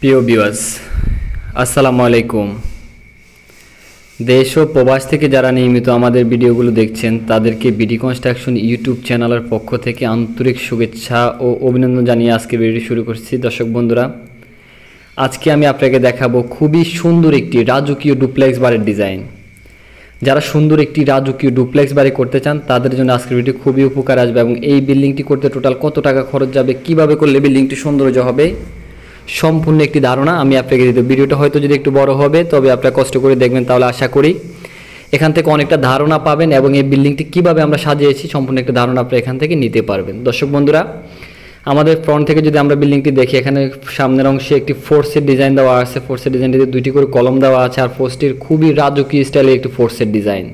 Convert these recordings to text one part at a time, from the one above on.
প্রিয় ভিউয়ার্স, আসসালামু আলাইকুম। দেশ ও প্রবাস থেকে যারা নিয়মিত আমাদের ভিডিওগুলো দেখছেন তাদেরকে বিডি কনস্ট্রাকশন ইউটিউব চ্যানেলের পক্ষ থেকে আন্তরিক শুভেচ্ছা ও অভিনন্দন জানিয়ে আজকে ভিডিও শুরু করছি। দর্শক বন্ধুরা, আজকে আমি আপনাকে দেখাবো খুবই সুন্দর একটি রাজকীয় ডুপ্লেক্স বাড়ির ডিজাইন। যারা সুন্দর একটি রাজকীয় ডুপ্লেক্স বাড়ি করতে চান তাদের জন্য আজকের ভিডিও খুবই উপকার আসবে এবং এই বিল্ডিংটি করতে টোটাল কত টাকা খরচ যাবে, কিভাবে করলে বিল্ডিংটি সৌন্দর্য হবে, সম্পূর্ণ একটি ধারণা আমি আপনাকে দিতে। ভিডিওটা হয়তো যদি একটু বড় হবে, তবে আপনারা কষ্ট করে দেখবেন, তাহলে আশা করি এখান থেকে অনেকটা ধারণা পাবেন এবং এই বিল্ডিংটি কিভাবে আমরা সাজিয়েছি সম্পূর্ণ একটা ধারণা আপনারা এখান থেকে নিতে পারবেন। দর্শক বন্ধুরা, আমাদের ফ্রন্ট থেকে যদি আমরা বিল্ডিংটি দেখি, এখানে সামনের অংশে একটি ফোর্সের ডিজাইন দেওয়া আছে। ফোর্সের ডিজাইনটিতে দুইটি করে কলম দেওয়া আছে আর ফোর্সটির খুবই রাজকীয় স্টাইলের একটি ফোর্সের ডিজাইন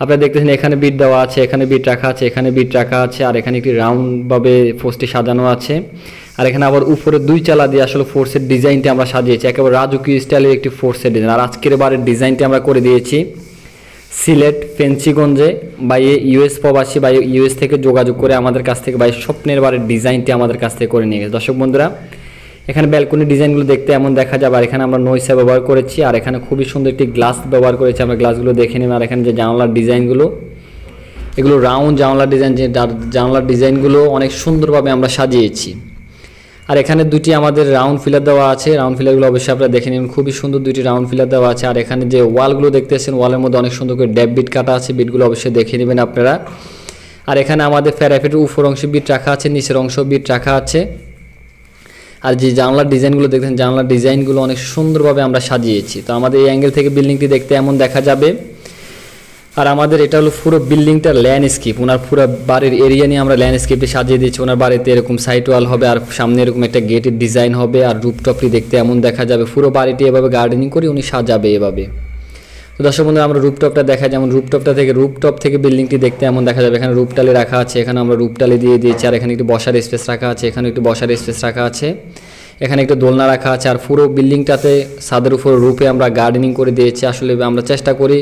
আপনারা দেখতেছেন। এখানে বিট দেওয়া আছে, এখানে বিট রাখা আছে, এখানে বিট রাখা আছে, আর এখানে একটি রাউন্ডভাবে ফোর্সটি সাজানো আছে। আর এখানে আবার উপরে দুই চালা দিয়ে আসলে ফোর্সের ডিজাইনটি আমরা সাজিয়েছি, একেবারে রাজকীয় স্টাইলের একটি ফোর্সের ডিজাইন। আর আজকের বারের ডিজাইনটি আমরা করে দিয়েছি সিলেট ফেন্সিগঞ্জে বাইরে ইউএস প্রবাসী বা ইউএস থেকে যোগাযোগ করে আমাদের কাছ থেকে বাইরে স্বপ্নের বারের ডিজাইনটি আমাদের কাছ থেকে করে নিয়ে গেছে। দর্শক বন্ধুরা, এখানে ব্যালকনির ডিজাইনগুলো দেখতে এমন দেখা যাবে। আর এখানে আমরা নয়সা ব্যবহার করেছি, আর এখানে খুবই সুন্দর একটি গ্লাস ব্যবহার করেছি। আমরা গ্লাসগুলো দেখে নেব। আর এখানে যে জানলার ডিজাইনগুলো, এগুলো রাউন্ড জানলার ডিজাইন, যে জানলার ডিজাইনগুলো অনেক সুন্দরভাবে আমরা সাজিয়েছি। আর এখানে দুটি আমাদের রাউন্ড ফিলার দেওয়া আছে। রাউন্ড ফিলারগুলো অবশ্যই আপনারা দেখে নেবেন, খুবই সুন্দর দুটি রাউন্ড ফিলার দেওয়া আছে। আর এখানে যে ওয়ালগুলো দেখতেছেন, ওয়ালের মধ্যে অনেক সুন্দর করে ড্যাপ বিট কাটা আছে, বিটগুলো অবশ্যই দেখে নেবেন আপনারা। আর এখানে আমাদের প্যারাফিটের উপর অংশে বিট রাখা আছে, নিচের অংশ বিট রাখা আছে। আর যে জানলার ডিজাইনগুলো দেখছেন, জানলার ডিজাইনগুলো অনেক সুন্দরভাবে আমরা সাজিয়েছি। তো আমাদের এই অ্যাঙ্গেল থেকে বিল্ডিংটি দেখতে এমন দেখা যাবে। আর আমাদের এটা হলো পুরো বিল্ডিংটা ল্যান্ডস্কেপ, ওনার পুরো বাড়ির এরিয়া নিয়ে আমরা ল্যান্ডস্কেপে সাজিয়ে দিয়েছি। ওনার বাড়িতে এরকম সাইড ওয়াল হবে, আর সামনে এরকম একটা গেটের ডিজাইন হবে, আর রুপটপটি দেখতে এমন দেখা যাবে। পুরো বাড়িটি এভাবে গার্ডেনিং করে উনি সাজাবে এভাবে। তো দর্শক বন্ধুরা, আমরা রুপটপটা দেখা, যেমন রুপটপ থেকে বিল্ডিংটি দেখতে এমন দেখা যাবে। এখানে রুপটালি রাখা আছে, এখানে আমরা রুপটালি দিয়ে দিয়েছি। আর এখানে একটু বসার স্পেস রাখা আছে, এখানে একটু বসার স্পেস রাখা আছে, এখানে একটু দোলনা রাখা আছে। আর পুরো বিল্ডিংটাতে ছাদের উপর রূপে আমরা গার্ডেনিং করে দিয়েছি। আসলে আমরা চেষ্টা করি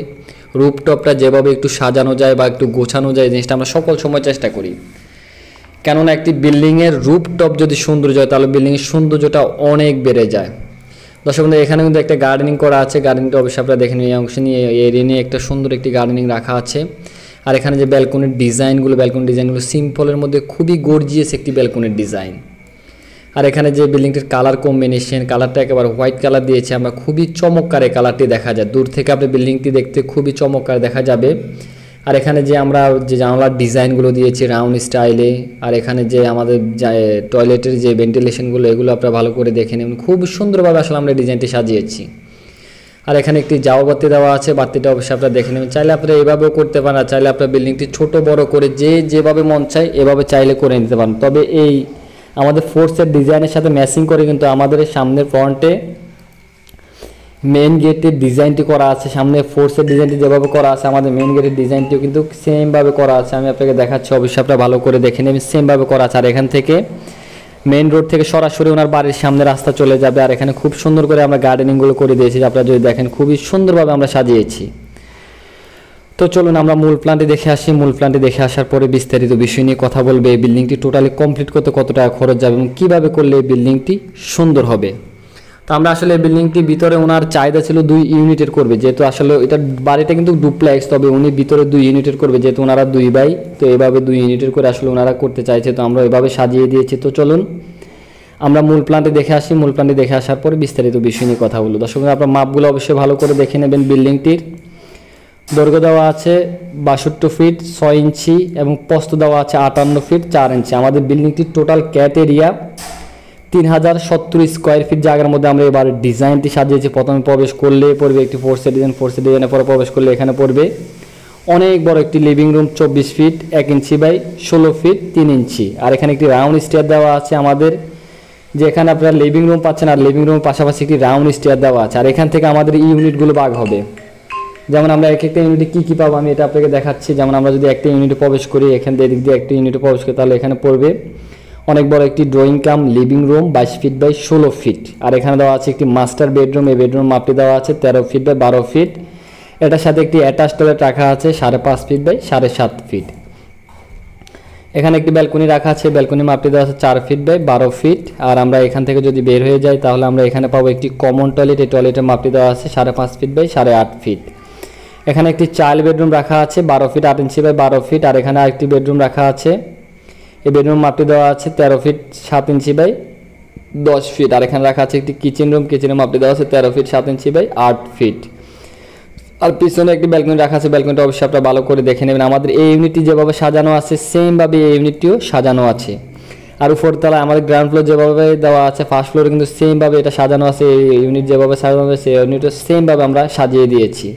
রুপটপটা যেভাবে একটু সাজানো যায় বা একটু গোছানো যায়, জিনিসটা আমরা সকল সময় চেষ্টা করি। কেননা একটি বিল্ডিংয়ের রুপটপ যদি সৌন্দর্য হয়, তাহলে বিল্ডিংয়ের সৌন্দর্যটা অনেক বেড়ে যায়। দর্শক বন্ধু, এখানে কিন্তু একটা গার্ডেনিং করা আছে। গার্ডেনিংটা অবশ্যই আপনারা দেখেন, এই অংশ নিয়ে এরিয়া নিয়ে একটা সুন্দর একটি গার্ডেনিং রাখা আছে। আর এখানে যে ব্যালকনির ডিজাইনগুলো সিম্পলের মধ্যে খুবই গর্জিয়াস একটি ব্যালকনির ডিজাইন। আর এখানে যে বিল্ডিংটির কালার কম্বিনেশন, কালারটা একেবারে হোয়াইট কালার দিয়েছে আমরা, খুবই চমৎকার এই কালারটি দেখা যায়। দূর থেকে আপনি বিল্ডিংটি দেখতে খুবই চমৎকার দেখা যাবে। আর এখানে যে আমরা যে জানলার ডিজাইনগুলো দিয়েছি রাউন্ড স্টাইলে, আর এখানে যে আমাদের টয়লেটের যে ভেন্টিলেশনগুলো, এগুলো আপনারা ভালো করে দেখে নেবেন। খুব সুন্দরভাবে আসলে আমরা ডিজাইনটি সাজিয়েছি। আর এখানে একটি জাওয়া বাতি দেওয়া আছে, বাতিটা অবশ্যই আপনারা দেখে নেবেন। চাইলে আপনারা এভাবেও করতে পারেন, আর চাইলে আপনার বিল্ডিংটি ছোট বড় করে যেভাবে মন চায় এভাবে চাইলে করে নিতে পারেন। তবে এই আমাদের ফোর্সের ডিজাইনের সাথে ম্যাচিং করে কিন্তু আমাদের সামনের ফ্রন্টে মেন গেটের ডিজাইনটি করা আছে। সামনে ফোর্সের ডিজাইনটি যেভাবে করা আছে, আমাদের মেন গেটের ডিজাইনটিও কিন্তু সেমভাবে করা আছে। আমি আপনাকে দেখাচ্ছি, অবশ্যই আপনারা ভালো করে দেখে নেবেন, সেমভাবে করা আছে। আর এখান থেকে মেন রোড থেকে সরাসরি ওনার বাড়ির সামনে রাস্তা চলে যাবে। আর এখানে খুব সুন্দর করে আমরা গার্ডেনিংগুলো করে দিয়েছি, আপনারা যদি দেখেন খুবই সুন্দরভাবে আমরা সাজিয়েছি। তো চলুন আমরা মূল প্ল্যানটি দেখে আসি। মূল প্ল্যানটি দেখে আসার পরে বিস্তারিত বিষয় নিয়ে কথা বলবে। এই বিল্ডিংটি টোটালি কমপ্লিট করতে কত টাকা খরচ যাবে এবং কীভাবে করলে এই বিল্ডিংটি সুন্দর হবে। তো আমরা আসলে এই বিল্ডিংটি ভিতরে ওনার চাহিদা ছিল 2 ইউনিটের করবে, যেহেতু আসলে এটা বাড়িটা কিন্তু ডুপ্লেক্স, তবে উনি ভিতরে 2 ইউনিটের করবে, যেহেতু ওনারা 2 ভাই। তো এভাবে 2 ইউনিটের করে আসলে ওনারা করতে চাইছে, তো আমরা এভাবে সাজিয়ে দিয়েছি। তো চলুন আমরা মূল প্ল্যানটি দেখে আসি। মূল প্ল্যানটি দেখে আসার পরে বিস্তারিত বিষয় নিয়ে কথা বলবো। দর্শক আপনার মাপগুলো অবশ্যই ভালো করে দেখে নেবেন। বিল্ডিংটির দৈর্ঘ্য দেওয়া আছে 62 ফিট 6 ইঞ্চি এবং প্রস্থ দেওয়া আছে 58 ফিট 4 ইঞ্চি। আমাদের বিল্ডিংটির total cat area 3070 square feet জায়গার মধ্যে আমরা এবার ডিজাইনটি সাজিয়েছি। প্রথমে প্রবেশ করলে পড়বে একটি ফোর্সের ডিজাইনের পরে প্রবেশ করলে এখানে পড়বে অনেক বড় একটি living room 24 feet 1 inch by 16 feet 3 inch. আর এখানে একটি রাউন্ড স্টেয়ার দেওয়া আছে আমাদের, যে এখানে আপনারা লিভিং রুম পাচ্ছেন, আর লিভিং রুমের পাশাপাশি একটি রাউন্ড স্টেয়ার দেওয়া আছে। আর এখান থেকে আমাদের ইউনিটগুলো ভাগ হবে, যেমন আমরা এক একটা ইউনিটে কী পাবো আমি এটা আপনাকে দেখাচ্ছি। যেমন আমরা যদি একটা ইউনিটে প্রবেশ করি, এখান থেকে এদিক দিয়ে একটা ইউনিটে প্রবেশ করি, তাহলে এখানে পড়বে অনেক বড় একটি drawing cum living room 22 feet by 16 feet. আর এখানে দেওয়া আছে একটি মাস্টার বেডরুম, এই বেডরুম মাপটি দেওয়া আছে 13 ফিট বাই 12 ফিট। এটার সাথে একটি অ্যাটাচ টয়লেট রাখা আছে 5.5 ফিট বাই 7.5 ফিট। এখানে একটি ব্যালকনি রাখা আছে, ব্যালকনি মাপটি দেওয়া আছে 4 ফিট বাই 12 ফিট। আর আমরা এখান থেকে যদি বের হয়ে যাই তাহলে আমরা এখানে পাবো একটি কমন টয়লেট। এই টয়লেটের মাপটি দেওয়া আছে 5.5 ফিট বাই 8.5 ফিট। এখানে একটি চাইল্ড বেডরুম রাখা আছে 12 ফিট 8 ইঞ্চি বাই 12 ফিট। আর এখানে আরেকটি বেডরুম রাখা আছে, এই বেডরুম মাপটি দেওয়া আছে 13 ফিট 7 ইঞ্চি বাই 10 ফিট। আর এখানে রাখা আছে একটি কিচেন রুম, কিচেনের মাপটি দেওয়া আছে 13 ফিট 7 ইঞ্চি বাই 8 ফিট। আর পিছনে একটি ব্যালকনি রাখা আছে, ব্যালকনিটা অবশ্যই আপনারা ভালো করে দেখে নেবেন। আমাদের এই ইউনিটটি যেভাবে সাজানো আছে সেমভাবে এই ইউনিটটিও সাজানো আছে। আর উপরতলায় আমাদের গ্রাউন্ড ফ্লোর যেভাবে দেওয়া আছে ফার্স্ট ফ্লোরে কিন্তু সেমভাবে এটা সাজানো আছে। এই ইউনিট যেভাবে সাজানো আছে সেই ইউনিটও সেমভাবে আমরা সাজিয়ে দিয়েছি।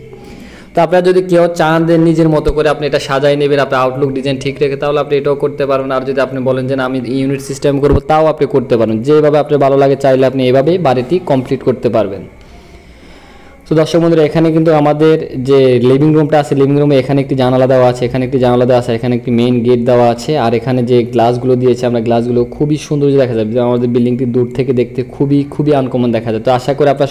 তো আপনারা যদি কেউ চান যে নিজের মতো করে আপনি এটা সাজাই নেবেন, আপনার আউটলুক ডিজাইন ঠিক রেখে, তাহলে আপনি এটাও করতে পারবেন। আর যদি আপনি বলেন যে না আমি ইউনিট সিস্টেম করব, তাও আপনি করতে পারেন। যেভাবে আপনার ভালো লাগে চাইলে আপনি এভাবেই বাড়িটি কমপ্লিট করতে পারবেন। তো দর্শক বন্ধুরা, এখানে কিন্তু আমাদের যে লিভিং রুমটা আছে, লিভিং রুমে এখানে একটি জানালা দেওয়া আছে, এখানে একটি জানালা দেওয়া আছে, এখানে একটি মেইন গেট দেওয়া আছে। আর এখানে যে গ্লাসগুলো দিয়েছে আমরা, গ্লাসগুলো খুবই সুন্দর দেখা যায়, আমাদের বিল্ডিংটি দূর থেকে দেখতে খুবই আনকমন দেখা যায়। তো আশা করি আপনার